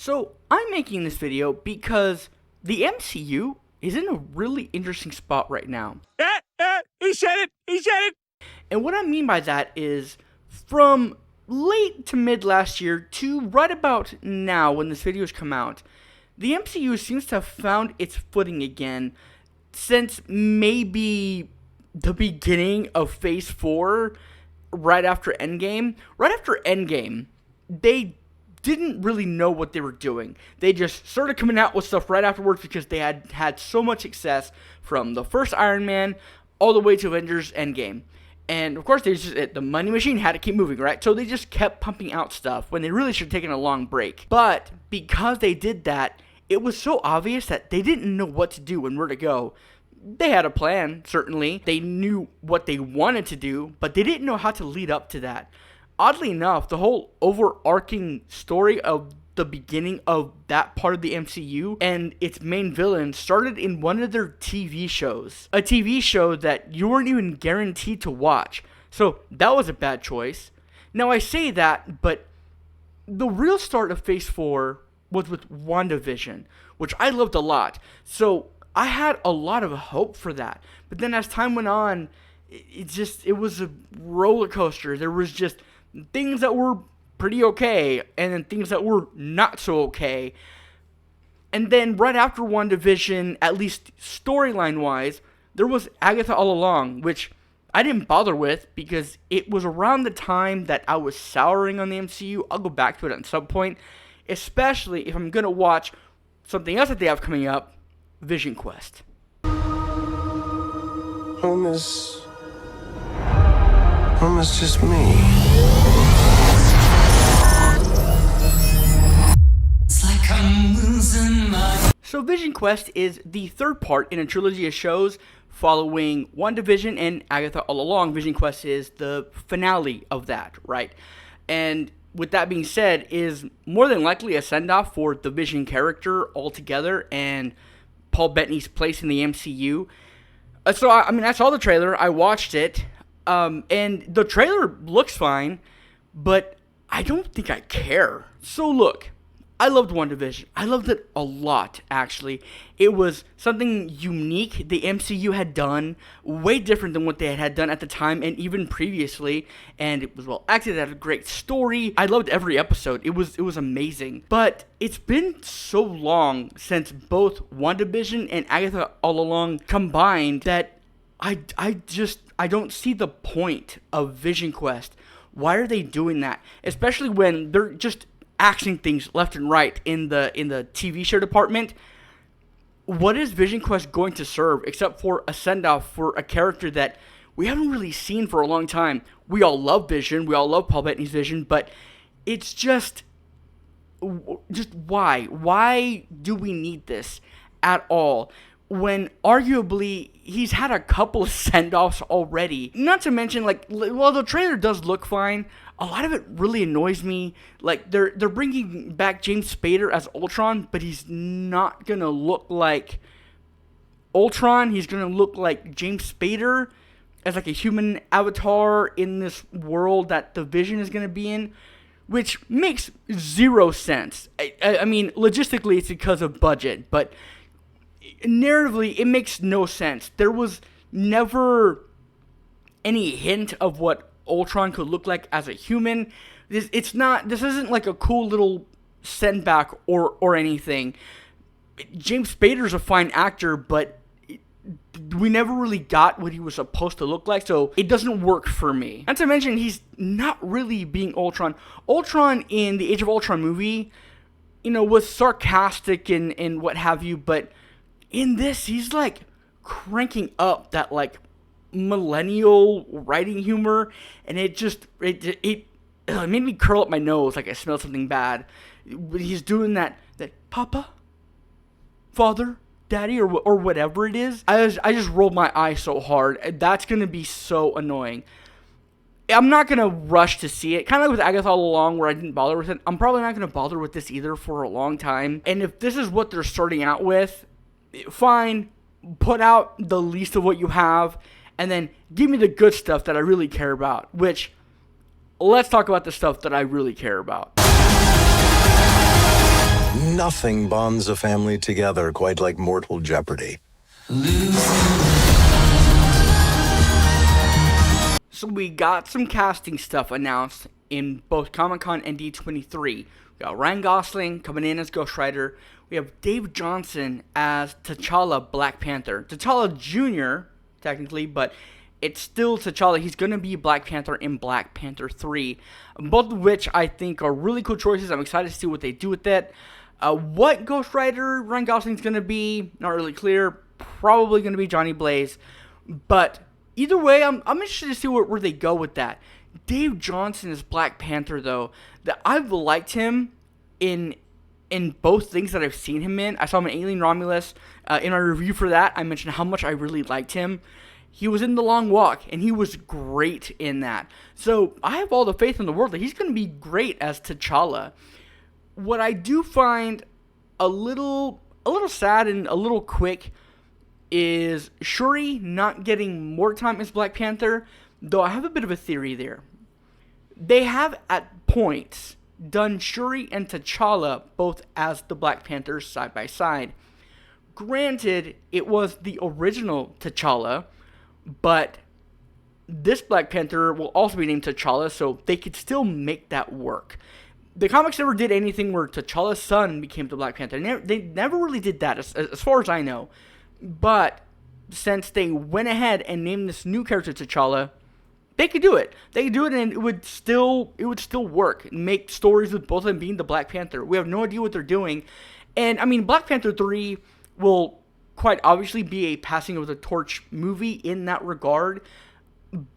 So, I'm making this video because the MCU is in a really interesting spot right now. He said it! He said it! And what I mean by that is, from late to mid last year to right about now when this video has come out, the MCU seems to have found its footing again since maybe the beginning of Phase 4, right after Endgame. Right after Endgame, they didn't really know what they were doing. They just started coming out with stuff right afterwards because they had had so much success from the first Iron Man all the way to Avengers Endgame. And of course, the money machine had to keep moving, right? So they just kept pumping out stuff when they really should have taken a long break. But because they did that, it was so obvious that they didn't know what to do and where to go. They had a plan, certainly. They knew what they wanted to do, but they didn't know how to lead up to that. Oddly enough, the whole overarching story of the beginning of that part of the MCU and its main villain started in one of their TV shows. A TV show that you weren't even guaranteed to watch. So that was a bad choice. Now I say that, but the real start of Phase 4 was with WandaVision, which I loved a lot. So I had a lot of hope for that. But then as time went on, it was a roller coaster. There was just things that were pretty okay, and then things that were not so okay. And then right after WandaVision, at least storyline-wise, there was Agatha All Along, which I didn't bother with because it was around the time that I was souring on the MCU. I'll go back to it at some point, especially if I'm going to watch something else that they have coming up, Vision Quest. Home is just me. So Vision Quest is the third part in a trilogy of shows following WandaVision and Agatha All Along. Vision Quest is the finale of that, right? And with that being said, is more than likely a send-off for the Vision character altogether and Paul Bettany's place in the MCU. So, I mean, I saw the trailer, I watched it, and the trailer looks fine, but I don't think I care. So look, I loved WandaVision. I loved it a lot, actually. It was something unique the MCU had done, way different than what they had done at the time and even previously. And it was well acted, it had a great story. I loved every episode. It was amazing. But it's been so long since both WandaVision and Agatha All Along combined that I don't see the point of Vision Quest. Why are they doing that? Especially when they're just axing things left and right in the TV show department. What is Vision Quest going to serve except for a send-off for a character that we haven't really seen for a long time? We all love Vision, we all love Paul Bettany's Vision, but it's just why? Why do we need this at all? When arguably he's had a couple of send-offs already. Not to mention, like, well, the trailer does look fine. A lot of it really annoys me. Like, they're bringing back James Spader as Ultron, but he's not gonna look like Ultron. He's gonna look like James Spader as like a human avatar in this world that the Vision is gonna be in, which makes zero sense. I mean, logistically, it's because of budget, but narratively, it makes no sense. There was never any hint of what Ultron could look like as a human. This isn't like a cool little send back or anything. James Spader's a fine actor, but we never really got what he was supposed to look like, so it doesn't work for me. Not to mention, he's not really being Ultron. Ultron in the Age of Ultron movie, was sarcastic and what have you, but in this, he's like cranking up that like millennial writing humor, and it made me curl up my nose like I smelled something bad. He's doing that Papa, Father, Daddy, or whatever it is. I just rolled my eye so hard. That's gonna be so annoying. I'm not gonna rush to see it. Kind of like with Agatha All Along, where I didn't bother with it. I'm probably not gonna bother with this either for a long time. And if this is what they're starting out with, fine. Put out the least of what you have, and then give me the good stuff that I really care about. Which, let's talk about the stuff that I really care about. Nothing bonds a family together quite like mortal jeopardy. So we got some casting stuff announced in both Comic-Con and D23. We got Ryan Gosling coming in as Ghost Rider. We have Dave Johnson as T'Challa Black Panther. T'Challa Jr., technically, but it's still T'Challa. He's going to be Black Panther in Black Panther 3. Both of which I think are really cool choices. I'm excited to see what they do with that. What Ghost Rider Ryan Gosling's going to be, not really clear. Probably going to be Johnny Blaze. But either way, I'm interested to see where they go with that. Dave Johnson as Black Panther, though, that I've liked him in both things that I've seen him in. I saw him in Alien Romulus. In our review for that, I mentioned how much I really liked him. He was in The Long Walk, and he was great in that. So I have all the faith in the world that he's going to be great as T'Challa. What I do find a little sad and a little quick is Shuri not getting more time as Black Panther, though I have a bit of a theory there. They have, at points, done Shuri and T'Challa both as the Black Panthers side by side. Granted, it was the original T'Challa, but this Black Panther will also be named T'Challa, so they could still make that work. The comics never did anything where T'Challa's son became the Black Panther. They never really did that, as far as I know. But since they went ahead and named this new character T'Challa, they could do it. They could do it, and it would still work. Make stories with both of them being the Black Panther. We have no idea what they're doing. And, I mean, Black Panther 3 will quite obviously be a passing of the torch movie in that regard.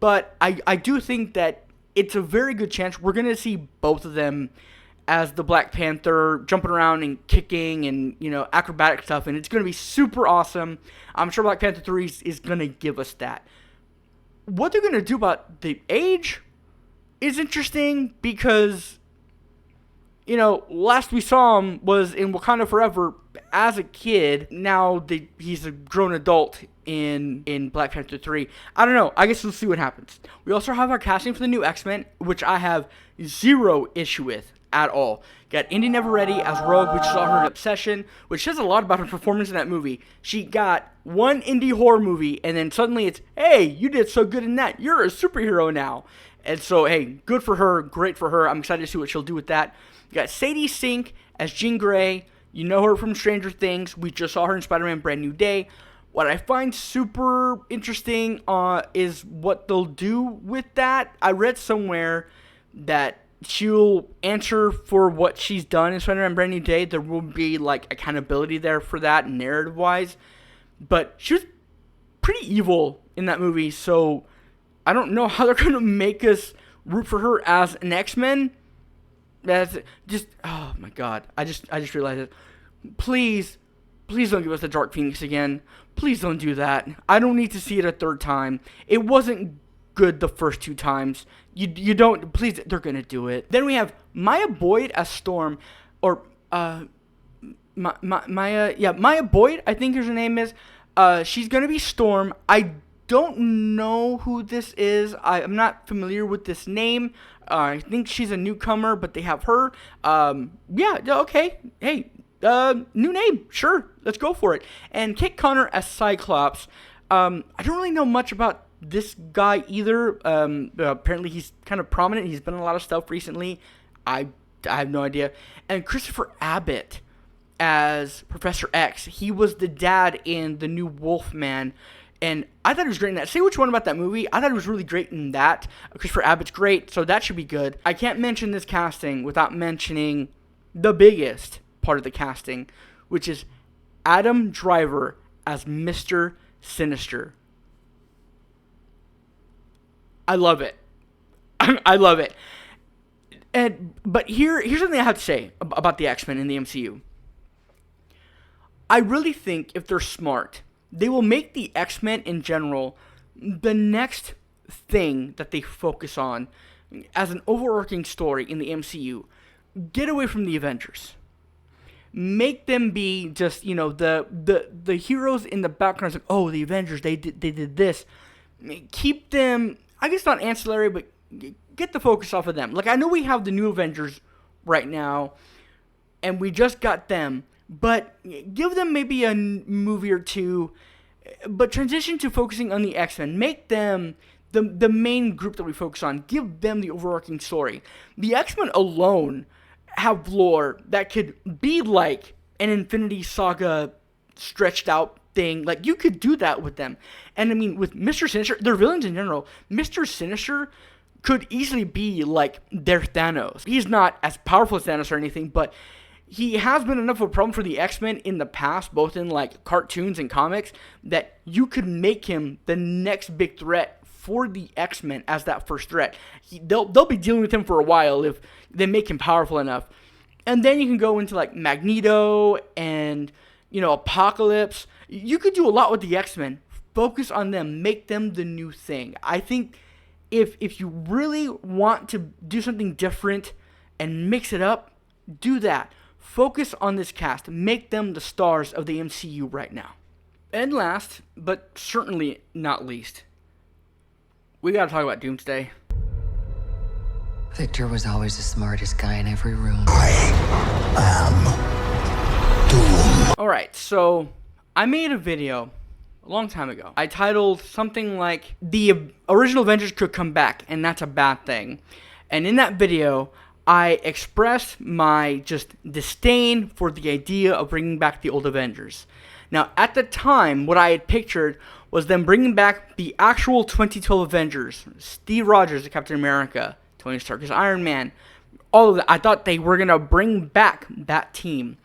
But I do think that it's a very good chance we're going to see both of them as the Black Panther, jumping around and kicking and, acrobatic stuff. And it's going to be super awesome. I'm sure Black Panther 3 is going to give us that. What they're going to do about the age is interesting because, last we saw him was in Wakanda Forever as a kid. Now he's a grown adult in Black Panther 3. I don't know. I guess we'll see what happens. We also have our casting for the new X-Men, which I have zero issue with at all. Got Indy Neverready as Rogue, which saw her in Obsession, which says a lot about her performance in that movie. She got one indie horror movie, and then suddenly it's, hey, you did so good in that. You're a superhero now. And so, hey, good for her. Great for her. I'm excited to see what she'll do with that. You got Sadie Sink as Jean Grey. You know her from Stranger Things. We just saw her in Spider-Man Brand New Day. What I find super interesting is what they'll do with that. I read somewhere that she'll answer for what she's done in Spider-Man Brand New Day. There will be, accountability there for that, narrative-wise. But she was pretty evil in that movie, so I don't know how they're going to make us root for her as an X-Men. That's just, oh my god. I just realized it. Please don't give us the Dark Phoenix again. Please don't do that. I don't need to see it a third time. It wasn't good the first two times. You don't, please, they're going to do it. Then we have Maya Boyd as Storm, or, Maya Boyd, I think her name is. She's going to be Storm. I don't know who this is. I'm not familiar with this name. I think she's a newcomer, but they have her. Okay. Hey, new name. Sure. Let's go for it. And Kit Connor as Cyclops. I don't really know much about this guy either. Apparently he's kind of prominent. He's been in a lot of stuff recently. I have no idea. And Christopher Abbott as Professor X. He was the dad in the new Wolfman. And I thought he was great in that. Say which one about that movie. I thought he was really great in that. Christopher Abbott's great, so that should be good. I can't mention this casting without mentioning the biggest part of the casting, which is Adam Driver as Mr. Sinister. I love it. I love it. But here's something I have to say about the X-Men in the MCU. I really think if they're smart, they will make the X-Men in general the next thing that they focus on as an overarching story in the MCU. Get away from the Avengers. Make them be just, the heroes in the background. Like, oh, the Avengers, they did this. Keep them, I guess not ancillary, but get the focus off of them. Like, I know we have the new Avengers right now, and we just got them. But give them maybe a movie or two, but transition to focusing on the X-Men. Make them the main group that we focus on. Give them the overarching story. The X-Men alone have lore that could be like an Infinity Saga stretched out thing. Like, you could do that with them. And I mean, with Mr. Sinister, their villains in general, Mr. Sinister could easily be like their Thanos. He's not as powerful as Thanos or anything, but he has been enough of a problem for the X-Men in the past, both in like cartoons and comics, that you could make him the next big threat for the X-Men as that first threat. They'll be dealing with him for a while if they make him powerful enough. And then you can go into like Magneto and, Apocalypse. You could do a lot with the X-Men. Focus on them. Make them the new thing. I think if you really want to do something different and mix it up, do that. Focus on this cast. Make them the stars of the MCU right now. And last, but certainly not least, we gotta talk about Doomsday. Victor was always the smartest guy in every room. Alright, so I made a video a long time ago. I titled something like, the original Avengers could come back, and that's a bad thing. And in that video, I expressed my just disdain for the idea of bringing back the old Avengers. Now, at the time, what I had pictured was them bringing back the actual 2012 Avengers. Steve Rogers as Captain America, Tony Stark as Iron Man, all of that. I thought they were going to bring back that team.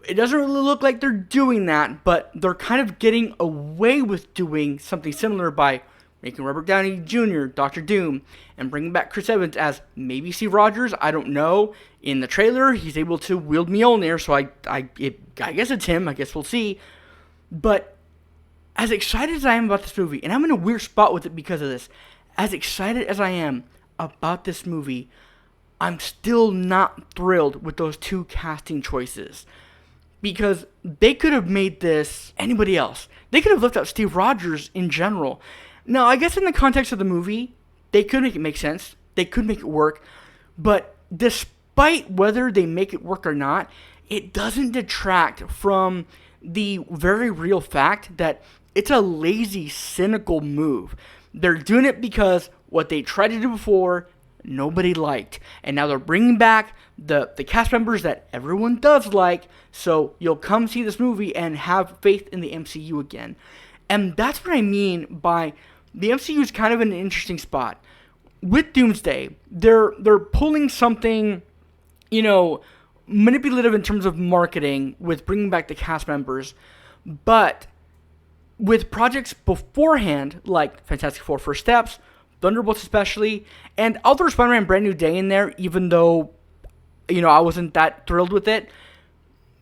It doesn't really look like they're doing that, but they're kind of getting away with doing something similar by making Robert Downey Jr. Dr.Doom, and bringing back Chris Evans as maybe Steve Rogers. I don't know. In the trailer, he's able to wield Mjolnir, so I guess it's him. I guess we'll see. But as excited as I am about this movie, and I'm in a weird spot with it because of this, as excited as I am about this movie, I'm still not thrilled with those two casting choices. Because they could have made this anybody else. They could have left out Steve Rogers in general. Now, I guess in the context of the movie, they could make it make sense. They could make it work. But despite whether they make it work or not, it doesn't detract from the very real fact that it's a lazy, cynical move. They're doing it because what they tried to do before, nobody liked. And now they're bringing back the cast members that everyone does like, so you'll come see this movie and have faith in the MCU again. And that's what I mean by the MCU is kind of in an interesting spot. With Doomsday, they're pulling something, manipulative in terms of marketing with bringing back the cast members, but with projects beforehand, like Fantastic Four First Steps, Thunderbolts especially, and I'll throw Spider-Man Brand New Day in there, even though, I wasn't that thrilled with it.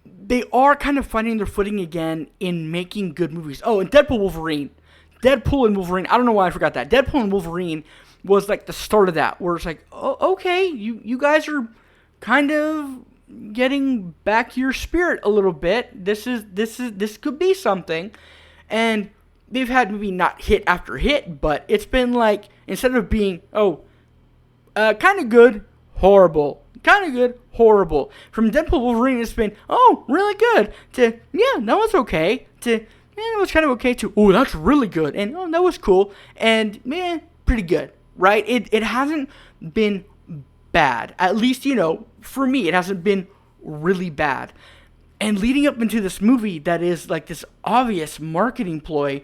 They are kind of finding their footing again in making good movies. Oh, and Deadpool and Wolverine, I don't know why I forgot that. Deadpool and Wolverine was like the start of that, where it's like, oh, okay, you guys are kind of getting back your spirit a little bit. This could be something. And they've had maybe not hit after hit, but it's been like, instead of being, kind of good, horrible, kind of good, horrible. From Deadpool Wolverine, it's been, oh, really good, to, yeah, that was okay, to, it was kind of okay, to, oh, that's really good, and, oh, that was cool, and, pretty good, right? It hasn't been bad. At least, for me, it hasn't been really bad. And leading up into this movie that is like this obvious marketing ploy,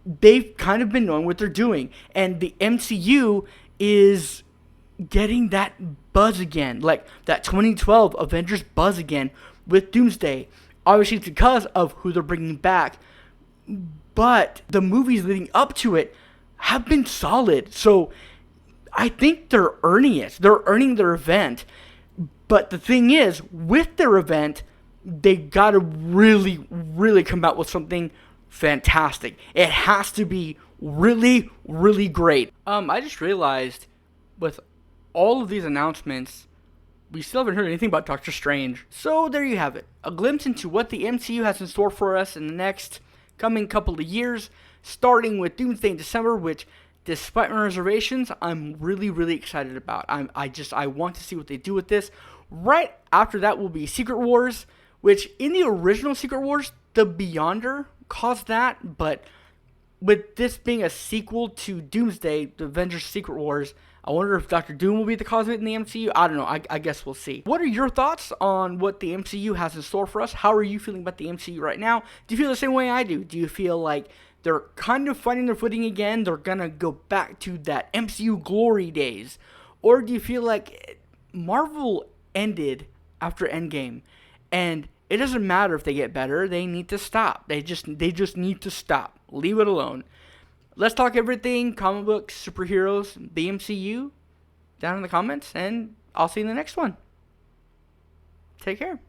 they've kind of been knowing what they're doing. And the MCU is getting that buzz again, like that 2012 Avengers buzz again with Doomsday. Obviously, it's because of who they're bringing back. But the movies leading up to it have been solid. So I think they're earning it. They're earning their event. But the thing is, with their event, they got to really, really come out with something fantastic. It has to be really, really great. I just realized with all of these announcements, we still haven't heard anything about Doctor Strange. So there you have it. A glimpse into what the MCU has in store for us in the next coming couple of years, starting with Doomsday in December, which, despite my reservations, I'm really, really excited about. I want to see what they do with this. Right after that will be Secret Wars, which in the original Secret Wars, the Beyonder caused that, but with this being a sequel to Doomsday, the Avengers Secret Wars, I wonder if Dr. Doom will be the cause of it in the MCU. I don't know. I guess we'll see. What are your thoughts on what the MCU has in store for us? How are you feeling about the MCU right now? Do you feel the same way I do? Do you feel like they're kind of finding their footing again? They're going to go back to that MCU glory days? Or do you feel like Marvel ended after Endgame, and it doesn't matter if they get better, they need to stop. They just need to stop. Leave it alone. Let's talk everything comic books, superheroes, the MCU down in the comments, and I'll see you in the next one. Take care.